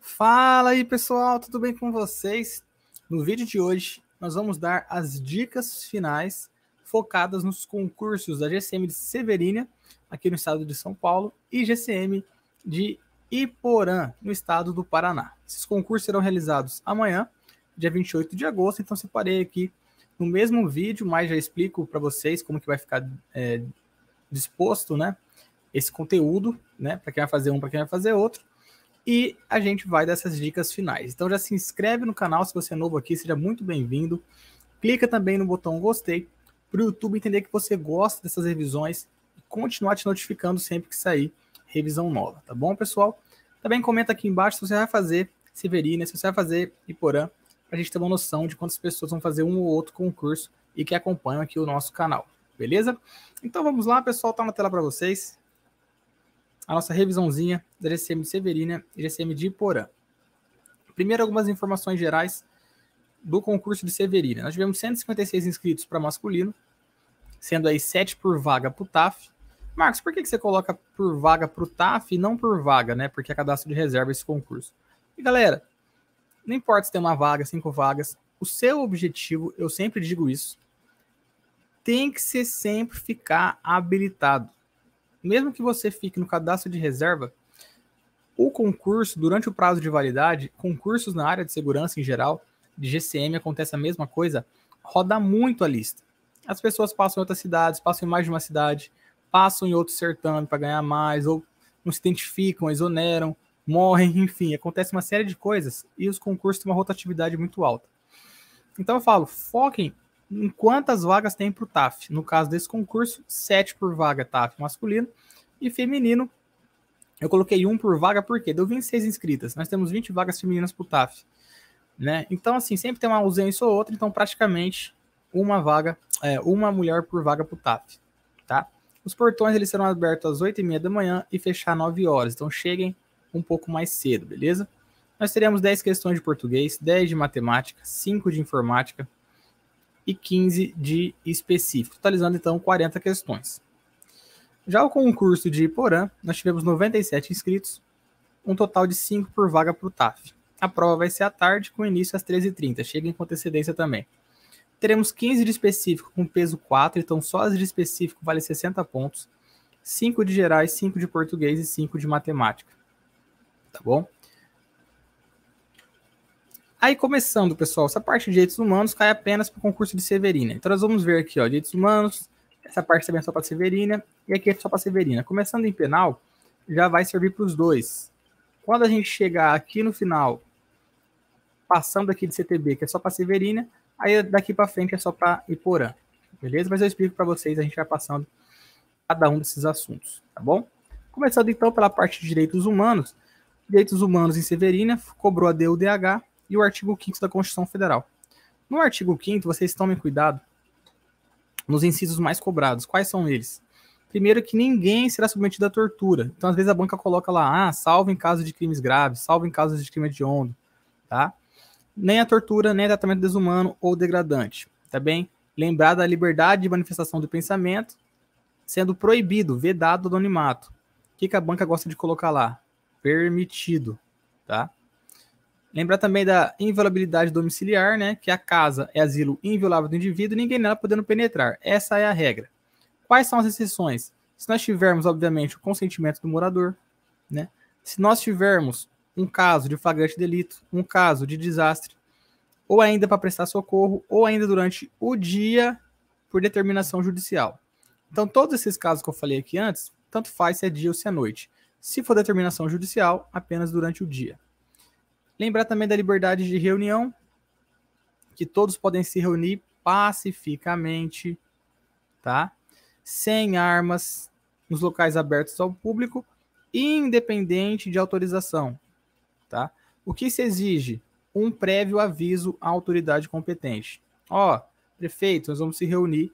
Fala aí, pessoal, tudo bem com vocês? No vídeo de hoje, nós vamos dar as dicas finais focadas nos concursos da GCM de Severínia, aqui no estado de São Paulo, e GCM de Iporã, no estado do Paraná. Esses concursos serão realizados amanhã, dia 28 de agosto, então separei aqui no mesmo vídeo, mas já explico para vocês como que vai ficar disposto, né, esse conteúdo, né, para quem vai fazer um, para quem vai fazer outro. E a gente vai dessas dicas finais. Então já se inscreve no canal se você é novo aqui, seja muito bem-vindo. Clica também no botão gostei, para o YouTube entender que você gosta dessas revisões e continuar te notificando sempre que sair revisão nova, tá bom, pessoal? Também comenta aqui embaixo se você vai fazer Severínia, se você vai fazer Iporã, para a gente ter uma noção de quantas pessoas vão fazer um ou outro concurso e que acompanham aqui o nosso canal, beleza? Então vamos lá, pessoal, tá na tela para vocês a nossa revisãozinha da GCM de Severínia e GCM de Iporã. Primeiro, algumas informações gerais do concurso de Severínia. Nós tivemos 156 inscritos para masculino, sendo aí 7 por vaga para o TAF. Marcos, por que você coloca por vaga para o TAF e não por vaga, né? Porque é cadastro de reserva esse concurso. E galera, não importa se tem uma vaga, 5 vagas, o seu objetivo, eu sempre digo isso, tem que ser sempre ficar habilitado. Mesmo que você fique no cadastro de reserva, o concurso, durante o prazo de validade, concursos na área de segurança em geral, de GCM, acontece a mesma coisa, roda muito a lista. As pessoas passam em outras cidades, passam em mais de uma cidade, passam em outro certame para ganhar mais, ou não se identificam, exoneram, morrem, enfim, acontece uma série de coisas e os concursos têm uma rotatividade muito alta. Então eu falo, foquem em quantas vagas tem para o TAF. No caso desse concurso, 7 por vaga TAF masculino e feminino. Eu coloquei 1 por vaga porque deu 26 inscritas. Nós temos 20 vagas femininas para o TAF. Né? Então, assim, sempre tem uma ausência ou outra, então praticamente uma mulher por vaga para o TAF. Tá? Os portões eles serão abertos às 8h30 da manhã e fechar às 9 horas. Então cheguem um pouco mais cedo, beleza? Nós teremos 10 questões de português, 10 de matemática, 5 de informática, e 15 de específico, totalizando então 40 questões. Já o concurso de Iporã, nós tivemos 97 inscritos, um total de 5 por vaga para o TAF. A prova vai ser à tarde, com início às 13h30, cheguem com antecedência também. Teremos 15 de específico com peso 4, então só as de específico vale 60 pontos, 5 de gerais, 5 de português e 5 de matemática. Tá bom? Aí, começando, pessoal, essa parte de direitos humanos cai apenas para o concurso de Severínia. Então, nós vamos ver aqui, ó, direitos humanos, essa parte também é só para Severínia, e aqui é só para Severínia. Começando em penal, já vai servir para os dois. Quando a gente chegar aqui no final, passando aqui de CTB, que é só para Severínia, aí daqui para frente é só para Iporã, beleza? Mas eu explico para vocês, a gente vai passando cada um desses assuntos, tá bom? Começando, então, pela parte de direitos humanos em Severínia, cobrou a DUDH, e o artigo 5º da Constituição Federal. No artigo 5º, vocês tomem cuidado nos incisos mais cobrados. Quais são eles? Primeiro, que ninguém será submetido à tortura. Então, às vezes, a banca coloca lá, salvo em caso de crimes graves, salvo em caso de crime hediondo, tá? Nem a tortura, nem a tratamento desumano ou degradante, tá bem? Lembrar da liberdade de manifestação do pensamento, sendo proibido, vedado o anonimato. O que a banca gosta de colocar lá? Permitido, tá? Lembrar também da inviolabilidade domiciliar, né? Que a casa é asilo inviolável do indivíduo e ninguém nela podendo penetrar. Essa é a regra. Quais são as exceções? Se nós tivermos, obviamente, o consentimento do morador, né? Se nós tivermos um caso de flagrante delito, um caso de desastre, ou ainda para prestar socorro, ou ainda durante o dia por determinação judicial. Então, todos esses casos que eu falei aqui antes, tanto faz se é dia ou se é noite. Se for determinação judicial, apenas durante o dia. Lembrar também da liberdade de reunião, que todos podem se reunir pacificamente, tá? Sem armas, nos locais abertos ao público, independente de autorização, tá? O que se exige? Um prévio aviso à autoridade competente. Ó, prefeito, nós vamos se reunir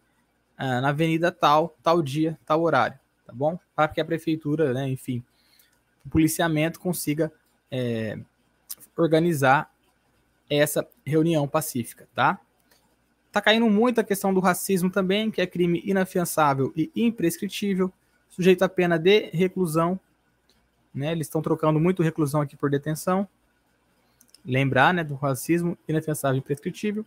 na avenida tal dia, tal horário, tá bom? Para que a prefeitura, né, enfim, o policiamento consiga organizar essa reunião pacífica, tá? Tá caindo muito a questão do racismo também, que é crime inafiançável e imprescritível, sujeito a pena de reclusão, né? Eles estão trocando muito reclusão aqui por detenção. lembrar, né, do racismo inafensável e imprescritível.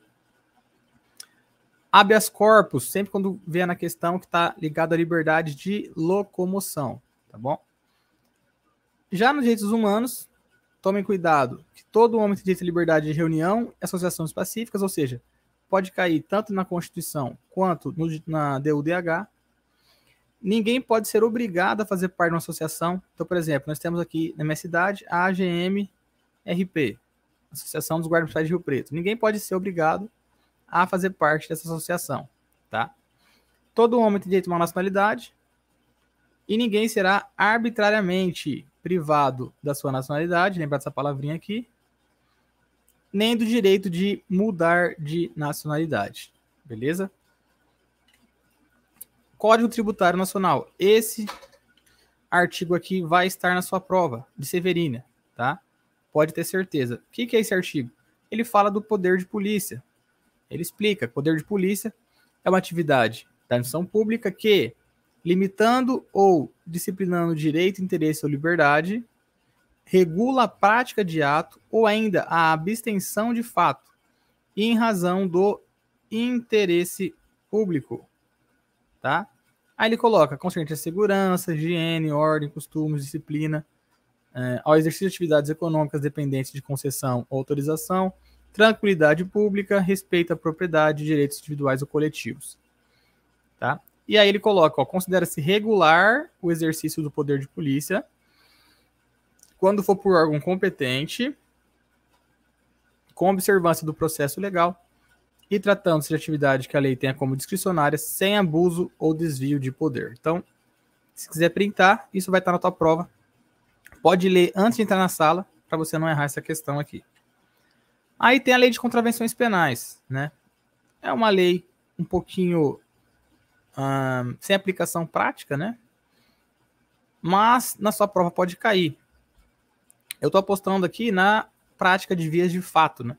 Habeas corpus, sempre quando vier na questão que está ligado à liberdade de locomoção, tá bom? Já nos direitos humanos, tomem cuidado que todo homem tem direito à liberdade de reunião e associações pacíficas, ou seja, pode cair tanto na Constituição quanto na DUDH. Ninguém pode ser obrigado a fazer parte de uma associação. Então, por exemplo, nós temos aqui na minha cidade a AGM-RP, Associação dos Guardas Municipais de Rio Preto. Ninguém pode ser obrigado a fazer parte dessa associação, tá? Todo homem tem direito a uma nacionalidade e ninguém será arbitrariamente privado da sua nacionalidade, lembra dessa palavrinha aqui, nem do direito de mudar de nacionalidade, beleza? Código Tributário Nacional. Esse artigo aqui vai estar na sua prova de Severina, tá? Pode ter certeza. O que é esse artigo? Ele fala do poder de polícia. Ele explica que o poder de polícia é uma atividade da administração pública que, limitando ou disciplinando direito, interesse ou liberdade, regula a prática de ato ou ainda a abstenção de fato em razão do interesse público, tá? Aí ele coloca concernente à segurança, higiene, ordem, costumes, disciplina, ao exercício de atividades econômicas dependentes de concessão ou autorização, tranquilidade pública, respeito à propriedade, direitos individuais ou coletivos, tá? E aí ele coloca, ó, considera-se regular o exercício do poder de polícia quando for por órgão competente, com observância do processo legal e tratando-se de atividade que a lei tenha como discricionária, sem abuso ou desvio de poder. Então, se quiser printar, isso vai estar na tua prova. Pode ler antes de entrar na sala, para você não errar essa questão aqui. Aí tem a lei de contravenções penais, né? É uma lei um pouquinho sem aplicação prática, né? Mas na sua prova pode cair. Eu estou apostando aqui na prática de vias de fato, né?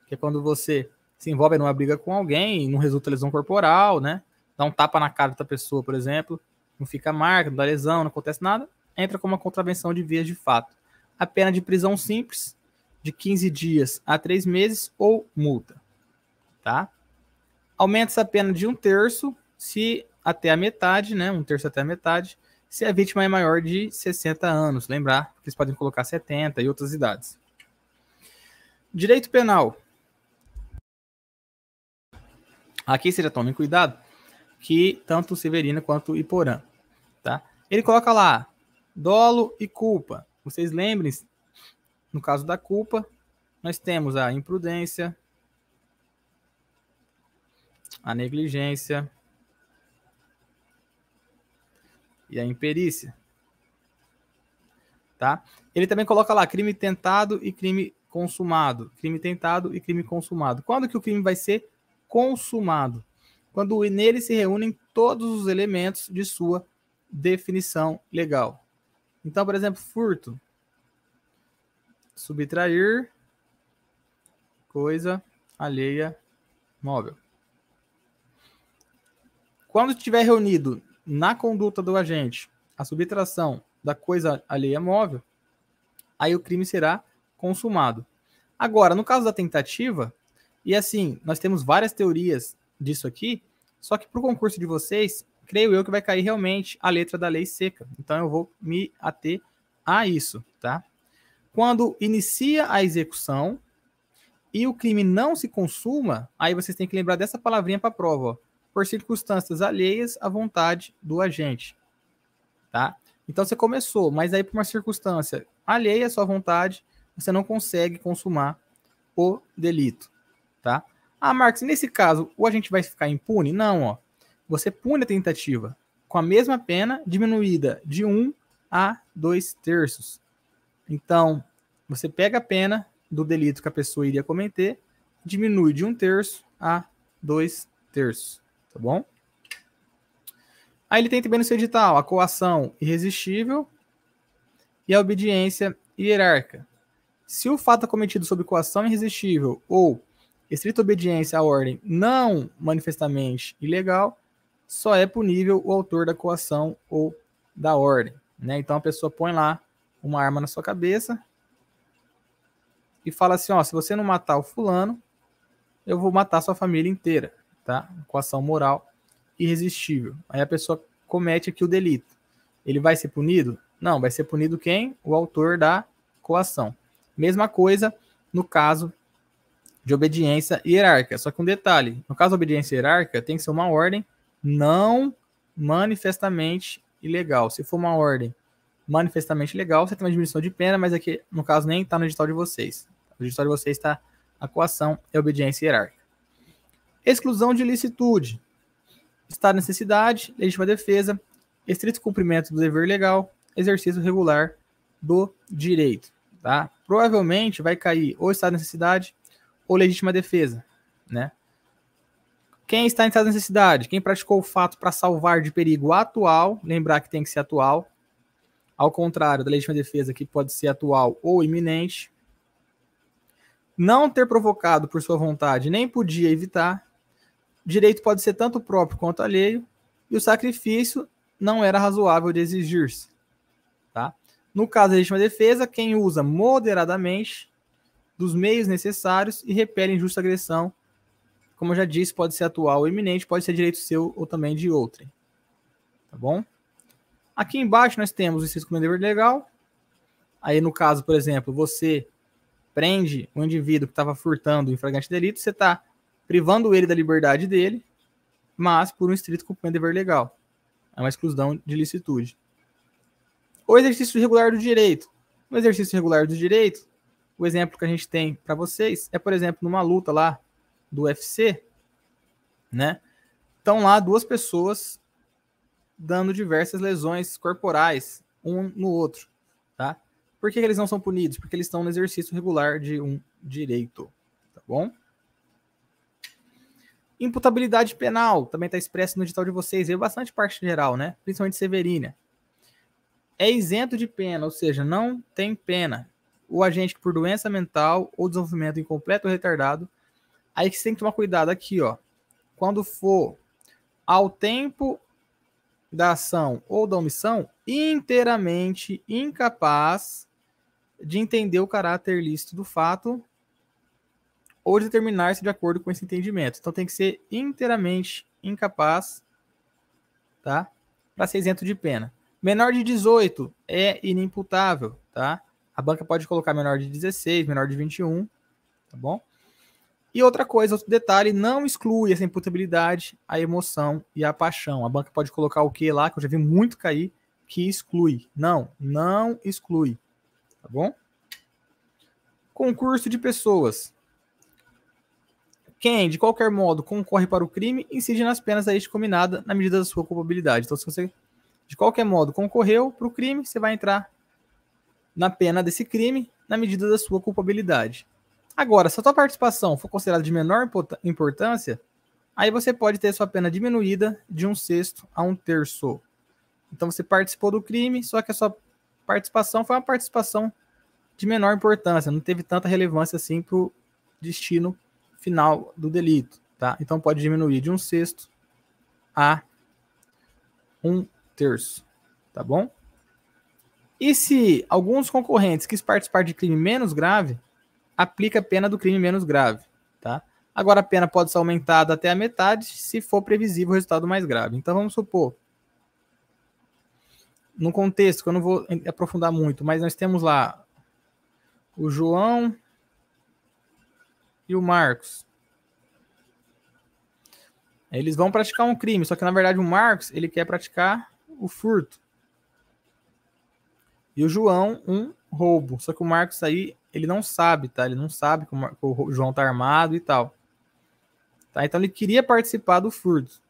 Que é quando você se envolve numa briga com alguém, não resulta lesão corporal, né? Dá um tapa na cara da pessoa, por exemplo, não fica marca, não dá lesão, não acontece nada, entra como uma contravenção de vias de fato. A pena de prisão simples, de 15 dias a 3 meses ou multa, tá? Aumenta essa pena de 1/3 se até a metade, né? 1/3 até a metade, se a vítima é maior de 60 anos. Lembrar que eles podem colocar 70 e outras idades. Direito penal. Aqui vocês já tomem cuidado, que tanto Severina quanto Iporã, tá? Ele coloca lá, dolo e culpa. Vocês lembrem-se, no caso da culpa, nós temos a imprudência, a negligência e a imperícia, tá? Ele também coloca lá crime tentado e crime consumado. Crime tentado e crime consumado. Quando que o crime vai ser consumado? Quando nele se reúnem todos os elementos de sua definição legal. Então, por exemplo, furto, subtrair coisa alheia móvel. Quando estiver reunido na conduta do agente a subtração da coisa alheia móvel, aí o crime será consumado. Agora, no caso da tentativa, e assim, nós temos várias teorias disso aqui, só que para o concurso de vocês, creio eu que vai cair realmente a letra da lei seca. Então eu vou me ater a isso, tá? Quando inicia a execução e o crime não se consuma, aí vocês têm que lembrar dessa palavrinha para a prova, ó, por circunstâncias alheias à vontade do agente, tá? Então você começou, mas aí por uma circunstância alheia à sua vontade, você não consegue consumar o delito, tá? Ah, Marcos, nesse caso, o agente vai ficar impune? Não, ó. Você pune a tentativa com a mesma pena diminuída de 1 a 2/3. Então, você pega a pena do delito que a pessoa iria cometer, diminui de 1/3 a 2/3, tá bom? Aí ele tem também no seu edital a coação irresistível e a obediência hierárquica. Se o fato é cometido sob coação irresistível ou estrita obediência à ordem não manifestamente ilegal, só é punível o autor da coação ou da ordem, né? Então a pessoa põe lá uma arma na sua cabeça e fala assim, ó, se você não matar o fulano, eu vou matar sua família inteira, tá? Coação moral irresistível. Aí a pessoa comete aqui o delito. Ele vai ser punido? Não, vai ser punido quem? O autor da coação. Mesma coisa no caso de obediência hierárquica. Só que um detalhe, no caso de obediência hierárquica, tem que ser uma ordem não manifestamente ilegal. Se for uma ordem manifestamente legal, você tem uma diminuição de pena, mas aqui, no caso, nem está no edital de vocês. No edital de vocês está a coação e a obediência hierárquica. Exclusão de ilicitude. Estado de necessidade, legítima defesa, estrito cumprimento do dever legal, exercício regular do direito. Tá? Provavelmente vai cair ou estado de necessidade ou legítima defesa. Né? Quem está em estado de necessidade? Quem praticou o fato para salvar de perigo atual, lembrar que tem que ser atual, ao contrário da legítima defesa, que pode ser atual ou iminente. Não ter provocado por sua vontade, nem podia evitar. Direito pode ser tanto próprio quanto alheio. E o sacrifício não era razoável de exigir-se. Tá? No caso da legítima defesa, quem usa moderadamente dos meios necessários e repele injusta agressão, como eu já disse, pode ser atual ou iminente, pode ser direito seu ou também de outrem. Tá bom? Aqui embaixo nós temos o inciso com dever legal. Aí no caso, por exemplo, você prende um indivíduo que estava furtando em flagrante delito, você está privando ele da liberdade dele, mas por um estrito cumprimento de dever legal. É uma exclusão de licitude. O exercício regular do direito. No exercício regular do direito, o exemplo que a gente tem para vocês é, por exemplo, numa luta lá do UFC, né? Estão lá duas pessoas dando diversas lesões corporais, um no outro, tá? Por que eles não são punidos? Porque eles estão no exercício regular de um direito, tá bom? Imputabilidade penal, também está expresso no edital de vocês, veio bastante parte geral, né? Principalmente Severina. É isento de pena, ou seja, não tem pena. O agente que por doença mental ou desenvolvimento incompleto ou retardado, aí que você tem que tomar cuidado aqui, ó. Quando for ao tempo da ação ou da omissão, inteiramente incapaz de entender o caráter lícito do fato ou de determinar-se de acordo com esse entendimento. Então tem que ser inteiramente incapaz, tá? Para ser isento de pena. Menor de 18 é inimputável, tá? A banca pode colocar menor de 16, menor de 21, tá bom? E outra coisa, outro detalhe, não exclui essa imputabilidade a emoção e a paixão. A banca pode colocar o que lá, que eu já vi muito cair, que exclui. Não exclui, tá bom? Concurso de pessoas. Quem, de qualquer modo, concorre para o crime, incide nas penas da este combinada na medida da sua culpabilidade. Então, se você, de qualquer modo, concorreu para o crime, você vai entrar na pena desse crime na medida da sua culpabilidade. Agora, se a sua participação for considerada de menor importância, aí você pode ter sua pena diminuída de 1/6 a 1/3. Então, você participou do crime, só que a sua participação foi uma participação de menor importância, não teve tanta relevância assim para o destino final do delito, tá? Então pode diminuir de 1/6 a 1/3, tá bom? E se alguns concorrentes quis participar de crime menos grave, aplica a pena do crime menos grave, tá? Agora a pena pode ser aumentada até a metade se for previsível o resultado mais grave. Então vamos supor, num contexto que eu não vou aprofundar muito, mas nós temos lá o João e o Marcos. Eles vão praticar um crime, só que na verdade o Marcos, ele quer praticar o furto. E o João, um roubo. Só que o Marcos aí, ele não sabe, tá? Ele não sabe que o João tá armado e tal. Tá? Então ele queria participar do furto.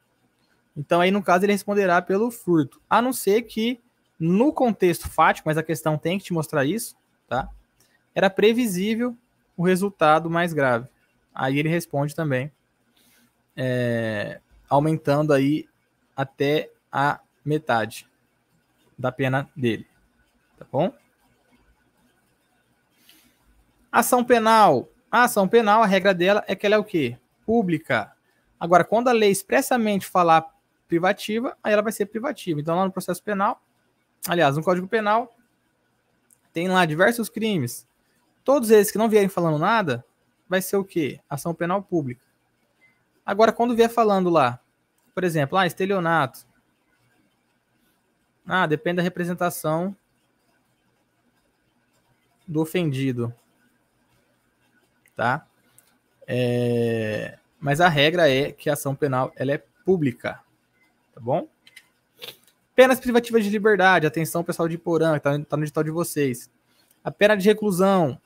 Então aí no caso ele responderá pelo furto. A não ser que no contexto fático, mas a questão tem que te mostrar isso, tá? Era previsível o resultado mais grave. Aí ele responde também, aumentando aí até a metade da pena dele. Tá bom? Ação penal. A ação penal, a regra dela é que ela é o quê? Pública. Agora, quando a lei expressamente falar privativa, aí ela vai ser privativa. Então, lá no processo penal, aliás, no Código Penal, tem lá diversos crimes Todos eles que não vierem falando nada, vai ser o quê? Ação penal pública. Agora, quando vier falando lá, por exemplo, estelionato. Depende da representação do ofendido. Tá? Mas a regra é que a ação penal ela é pública. Tá bom? Penas privativas de liberdade. Atenção, pessoal de Porã, que tá no edital de vocês. A pena de reclusão,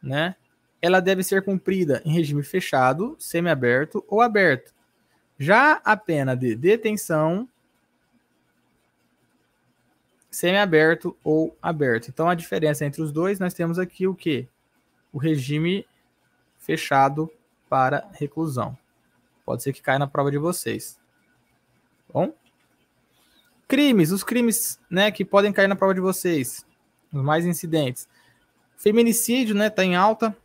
né? Ela deve ser cumprida em regime fechado, semiaberto ou aberto. Já a pena de detenção, semiaberto ou aberto. Então, a diferença entre os dois, nós temos aqui o quê? O regime fechado para reclusão. Pode ser que caia na prova de vocês. Bom? Os crimes, né, que podem cair na prova de vocês. Os mais incidentes. Feminicídio, né, tá em alta,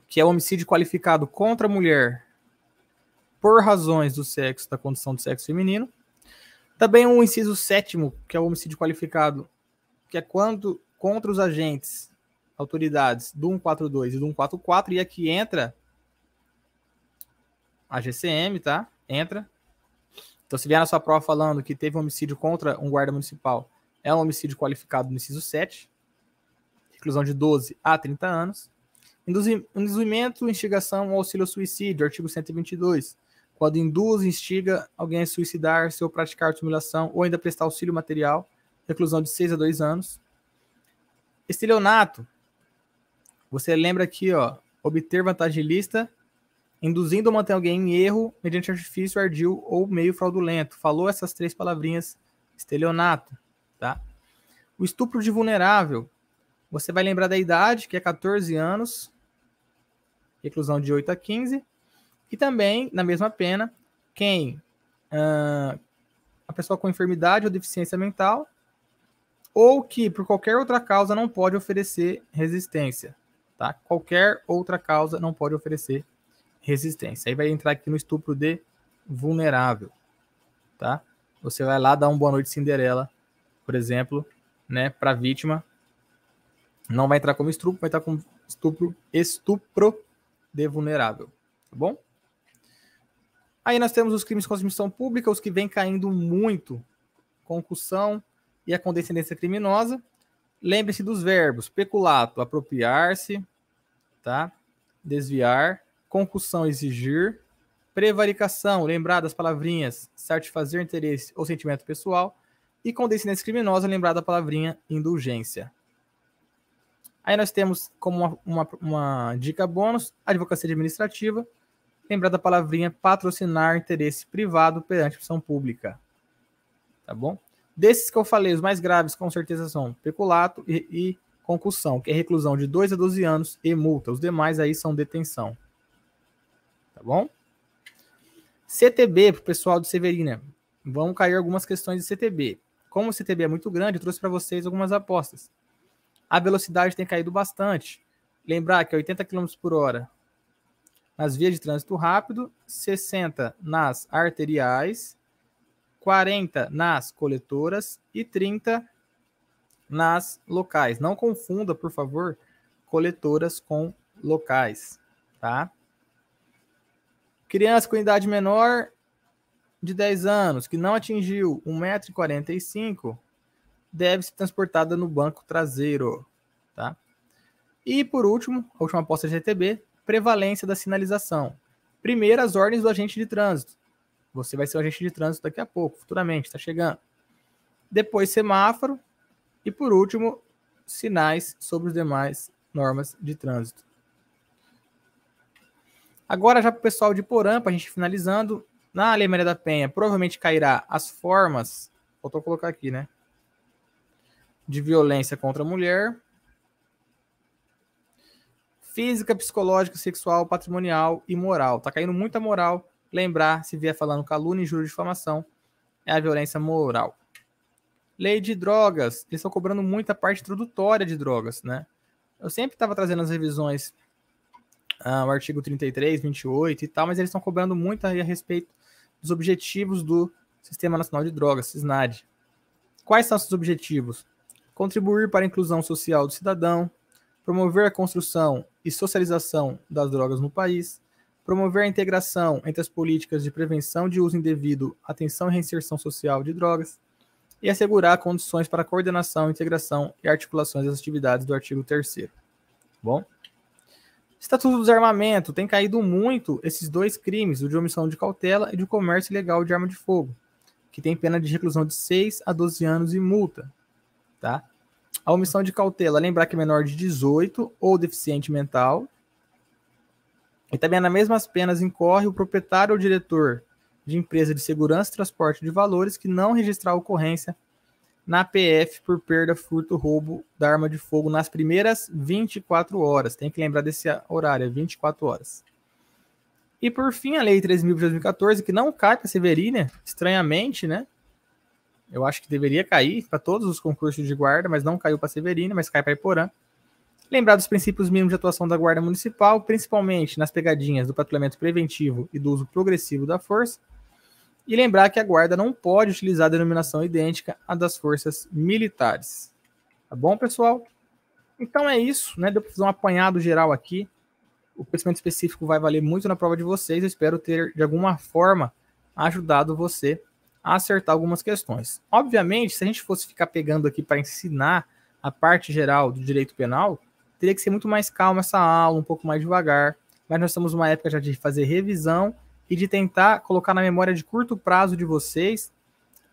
que é o homicídio qualificado contra a mulher por razões do sexo, da condição do sexo feminino. Também o inciso 7º, que é o homicídio qualificado, que é quando contra os agentes, autoridades do 142 e do 144, e aqui entra a GCM, tá? Entra. Então, se vier na sua prova falando que teve um homicídio contra um guarda municipal, é um homicídio qualificado no inciso 7, reclusão de 12 a 30 anos. Induzimento, instigação ou auxílio ao suicídio, artigo 122. Quando induz, instiga alguém a suicidar-se ou praticar simulação ou ainda prestar auxílio material, reclusão de 6 a 2 anos. Estelionato, você lembra aqui, ó, obter vantagem ilícita, induzindo ou manter alguém em erro mediante artifício, ardil ou meio fraudulento. Falou essas 3 palavrinhas, estelionato, tá? O estupro de vulnerável, você vai lembrar da idade, que é 14 anos, reclusão de 8 a 15, e também, na mesma pena, a pessoa com enfermidade ou deficiência mental, ou que por qualquer outra causa não pode oferecer resistência, tá? Qualquer outra causa não pode oferecer resistência. Aí vai entrar aqui no estupro de vulnerável, tá? Você vai lá dar um boa noite Cinderela, por exemplo, né, para a vítima. Não vai entrar como estupro, vai entrar como estupro de vulnerável, tá bom? Aí nós temos os crimes com transmissão pública, os que vêm caindo muito, concussão e a condescendência criminosa. Lembre-se dos verbos peculato, apropriar-se, tá? Desviar, concussão, exigir, prevaricação, lembrar das palavrinhas satisfazer interesse ou sentimento pessoal, e condescendência criminosa, lembrar da palavrinha indulgência. Aí nós temos como uma dica bônus, advocacia administrativa, lembrar da palavrinha patrocinar interesse privado perante ação pública. Tá bom? Desses que eu falei, os mais graves com certeza são peculato e concussão, que é reclusão de 2 a 12 anos e multa. Os demais aí são detenção. Tá bom? CTB, para o pessoal de Severina. Vão cair algumas questões de CTB. Como o CTB é muito grande, eu trouxe para vocês algumas apostas. A velocidade tem caído bastante. Lembrar que é 80 km por hora nas vias de trânsito rápido, 60 nas arteriais, 40 nas coletoras e 30 nas locais. Não confunda, por favor, coletoras com locais, tá? Criança com idade menor de 10 anos que não atingiu 1,45 m deve ser transportada no banco traseiro, tá? E por último, a última aposta de GTB, prevalência da sinalização. Primeiro, as ordens do agente de trânsito. Você vai ser o agente de trânsito daqui a pouco, futuramente, está chegando. Depois, semáforo. E por último, sinais sobre as demais normas de trânsito. Agora, já para o pessoal de Porã, para a gente finalizando, na Lei Maria da Penha, provavelmente cairá as formas, faltou colocar aqui, né? De violência contra a mulher, física, psicológica, sexual, patrimonial e moral. Tá caindo muita moral. Lembrar, se vier falando calúnia, injúria e difamação, é a violência moral. Lei de drogas. Eles estão cobrando muita parte introdutória de drogas, né? Eu sempre estava trazendo as revisões, o artigo 33, 28 e tal, mas eles estão cobrando muito aí a respeito dos objetivos do Sistema Nacional de Drogas, SISNAD. Quais são esses objetivos? Contribuir para a inclusão social do cidadão, promover a construção e socialização das drogas no país, promover a integração entre as políticas de prevenção de uso indevido, atenção e reinserção social de drogas, e assegurar condições para a coordenação, integração e articulações das atividades do artigo 3º. Bom? Estatuto do Desarmamento, tem caído muito esses dois crimes, o de omissão de cautela e de comércio ilegal de arma de fogo, que tem pena de reclusão de 6 a 12 anos e multa. Tá? A omissão de cautela, lembrar que é menor de 18 ou deficiente mental. E também nas mesmas penas incorre o proprietário ou diretor de empresa de segurança e transporte de valores que não registrar a ocorrência na PF por perda, furto, roubo da arma de fogo nas primeiras 24 horas. Tem que lembrar desse horário, é 24 horas. E por fim, a Lei 13.000 de 2014, que não cai para a Severina, estranhamente, né? Eu acho que deveria cair para todos os concursos de guarda, mas não caiu para a Severina, mas cai para Iporã. Lembrar dos princípios mínimos de atuação da Guarda Municipal, principalmente nas pegadinhas do patrulhamento preventivo e do uso progressivo da força. E lembrar que a Guarda não pode utilizar a denominação idêntica à das forças militares. Tá bom, pessoal? Então é isso, né? Deu para fazer um apanhado geral aqui. O conhecimento específico vai valer muito na prova de vocês. Eu espero ter, de alguma forma, ajudado você a acertar algumas questões. Obviamente, se a gente fosse ficar pegando aqui para ensinar a parte geral do direito penal, teria que ser muito mais calma essa aula, um pouco mais devagar. Mas nós estamos numa época já de fazer revisão e de tentar colocar na memória de curto prazo de vocês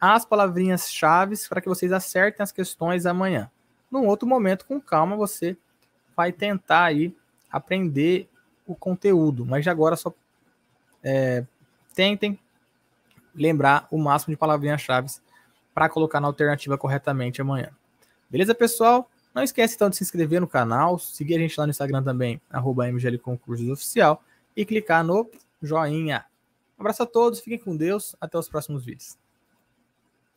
as palavrinhas-chave para que vocês acertem as questões amanhã. Num outro momento, com calma, você vai tentar aí aprender o conteúdo, mas de agora só tentem lembrar o máximo de palavrinhas-chave para colocar na alternativa corretamente amanhã. Beleza, pessoal? Não esquece então de se inscrever no canal, seguir a gente lá no Instagram também, @mglconcursosoficial, e clicar no joinha. Um abraço a todos, fiquem com Deus, até os próximos vídeos.